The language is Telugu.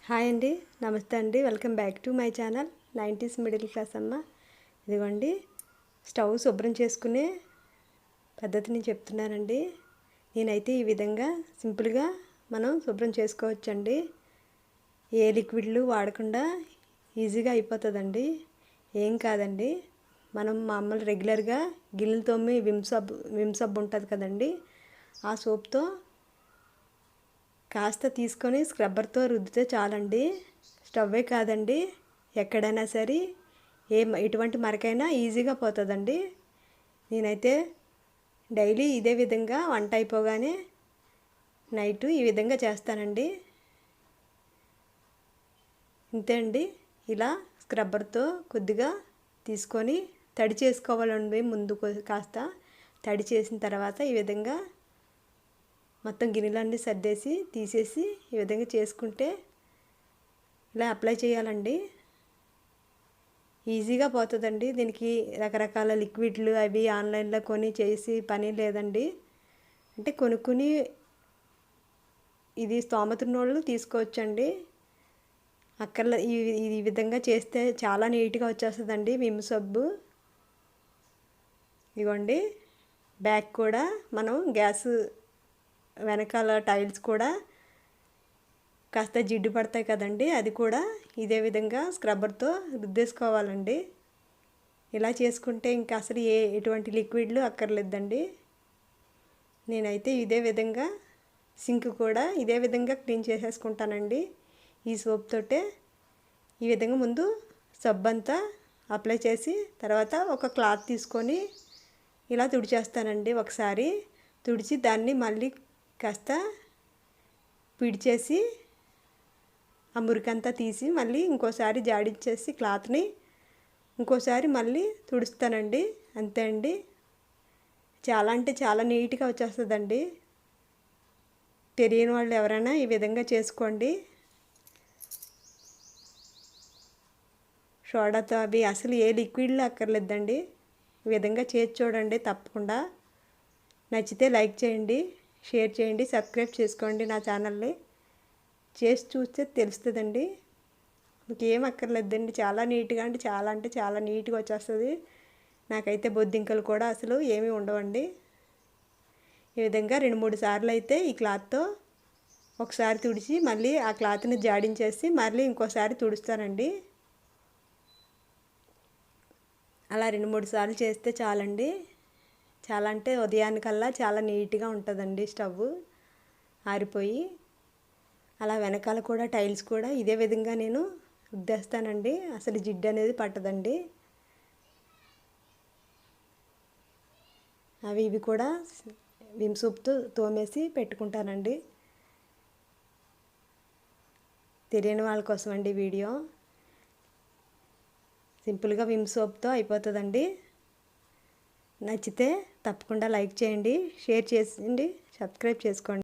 హాయ్ అండి, నమస్తే అండి. Welcome back to my channel 90s middle class అమ్మ. ఇదిగోండి స్టవ్ శుభ్రం చేసుకునే పద్ధతిని చెప్తున్నానండి. నేనైతే ఈ విధంగా సింపుల్గా మనం శుభ్రం చేసుకోవచ్చండి. ఏ లిక్విడ్లు వాడకుండా ఈజీగా అయిపోతుందండి. ఏం కాదండి, మనం మామూలు రెగ్యులర్గా గిన్నెలు తోమి విమ్ సబ్బు ఉంటుంది కదండి, ఆ సోప్తో కాస్త తీసుకొని స్క్రబ్బర్తో రుద్దితే చాలండి. స్టవ్వే కాదండి, ఎక్కడైనా సరే ఎటువంటి మరకైనా ఈజీగా పోతుందండి. నేనైతే డైలీ ఇదే విధంగా వంట అయిపోగానే నైటు ఈ విధంగా చేస్తానండి. ఇంతే అండి. ఇలా స్క్రబ్బర్తో కొద్దిగా తీసుకొని తడి చేసుకోవాలండి. ముందు కాస్త తడి చేసిన తర్వాత ఈ విధంగా మొత్తం గిన్నెలన్నీ సర్దేసి తీసేసి ఈ విధంగా చేసుకుంటే ఇలా అప్లై చేయాలండి. ఈజీగా పోతుందండి. దీనికి రకరకాల లిక్విడ్లు అవి ఆన్లైన్లో కొని చేసి పని లేదండి. అంటే కొనుక్కుని ఇది స్తోమత ఉన్నోళ్ళు తీసుకోవచ్చండి. ఈ విధంగా చేస్తే చాలా నీట్గా వచ్చేస్తుందండి విమ్ సబ్బు. ఇవ్వండి, బ్యాక్ కూడా మనం గ్యాస్ వెనకాల టైల్స్ కూడా కాస్త జిడ్డు పడతాయి కదండి, అది కూడా ఇదే విధంగా స్క్రబ్బర్తో రుద్దేసుకోవాలండి. ఇలా చేసుకుంటే ఇంకా అసలు ఎటువంటి లిక్విడ్లు అక్కర్లేదండి. నేనైతే ఇదే విధంగా సింక్ కూడా ఇదే విధంగా క్లీన్ చేసేసుకుంటానండి ఈ సోప్ తోటే. ఈ విధంగా ముందు సబ్బు అంతా అప్లై చేసి తర్వాత ఒక క్లాత్ తీసుకొని ఇలా తుడిచేస్తానండి. ఒకసారి తుడిచి దాన్ని మళ్ళీ కాస్త పిడిచేసి ఆ మురికంతా తీసి మళ్ళీ ఇంకోసారి జాడించేసి క్లాత్ని ఇంకోసారి మళ్ళీ తుడుస్తానండి. అంతే అండి. చాలా అంటే చాలా నీట్గా వచ్చేస్తుందండి. తెలియని వాళ్ళు ఎవరైనా ఈ విధంగా చేసుకోండి. సోడాతో అవి అసలు ఏ లిక్విడ్లు అక్కర్లేదండి. ఈ విధంగా చేసి చూడండి తప్పకుండా. నచ్చితే లైక్ చేయండి, షేర్ చేయండి, సబ్స్క్రైబ్ చేసుకోండి నా ఛానల్ని. చేసి చూస్తే తెలుస్తుందండి. మీకు ఏం అక్కర్లేదండి. చాలా నీట్గా అంటే చాలా నీట్గా వచ్చేస్తుంది. నాకైతే బొద్దింకలు కూడా అసలు ఏమీ ఉండవండి. ఈ విధంగా 2-3 సార్లు అయితే ఈ క్లాత్తో ఒకసారి తుడిచి మళ్ళీ ఆ క్లాత్ని జాడించేసి మళ్ళీ ఇంకోసారి తుడుస్తానండి. అలా 2-3 సార్లు చేస్తే చాలండి. చాలా అంటే ఉదయానికల్లా చాలా నీట్గా ఉంటుందండి స్టవ్ ఆరిపోయి. అలా వెనకాల కూడా టైల్స్ కూడా ఇదే విధంగా నేను రుద్దేస్తానండి. అసలు జిడ్డు అనేది పట్టదండి. ఇవి కూడా విమ్ సోప్తో తోమేసి పెట్టుకుంటానండి. తెలియని వాళ్ళ కోసం అండి వీడియో. సింపుల్గా విమ్ సోప్తో అయిపోతుందండి. నచ్చితే తప్పకుండా లైక్ చేయండి, షేర్ చేయండి, సబ్స్క్రైబ్ చేసుకోండి.